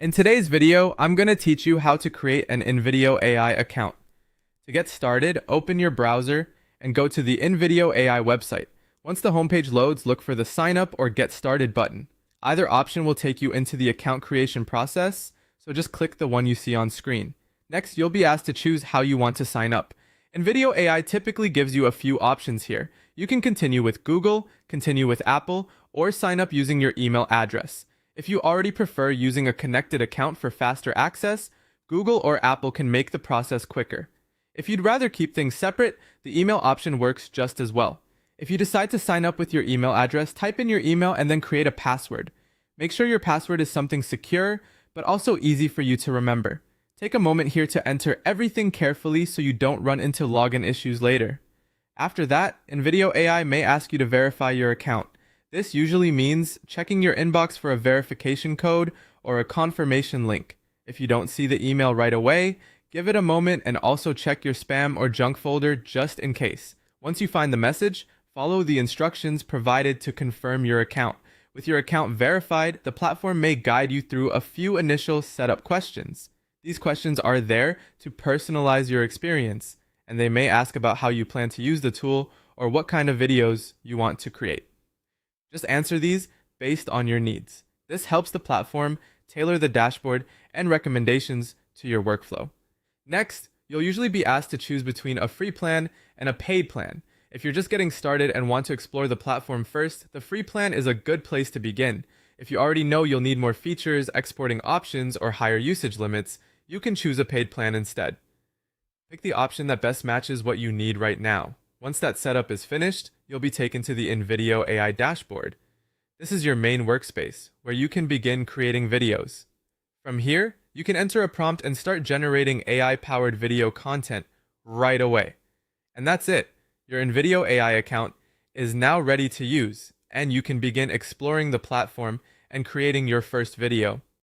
In today's video, I'm going to teach you how to create an InVideo AI account. To get started, open your browser and go to the InVideo AI website. Once the homepage loads, look for the Sign Up or Get Started button. Either option will take you into the account creation process, so just click the one you see on screen. Next, you'll be asked to choose how you want to sign up. InVideo AI typically gives you a few options here. You can continue with Google, continue with Apple, or sign up using your email address. If you already prefer using a connected account for faster access, Google or Apple can make the process quicker. If you'd rather keep things separate, the email option works just as well. If you decide to sign up with your email address, type in your email and then create a password. Make sure your password is something secure, but also easy for you to remember. Take a moment here to enter everything carefully so you don't run into login issues later. After that, InVideo AI may ask you to verify your account. This usually means checking your inbox for a verification code or a confirmation link. If you don't see the email right away, give it a moment and also check your spam or junk folder just in case. Once you find the message, follow the instructions provided to confirm your account. With your account verified, the platform may guide you through a few initial setup questions. These questions are there to personalize your experience, and they may ask about how you plan to use the tool or what kind of videos you want to create. Just answer these based on your needs. This helps the platform tailor the dashboard and recommendations to your workflow. Next, you'll usually be asked to choose between a free plan and a paid plan. If you're just getting started and want to explore the platform first, the free plan is a good place to begin. If you already know you'll need more features, exporting options, or higher usage limits, you can choose a paid plan instead. Pick the option that best matches what you need right now. Once that setup is finished, you'll be taken to the InVideo AI dashboard. This is your main workspace, where you can begin creating videos. From here, you can enter a prompt and start generating AI-powered video content right away. And that's it. Your InVideo AI account is now ready to use, and you can begin exploring the platform and creating your first video.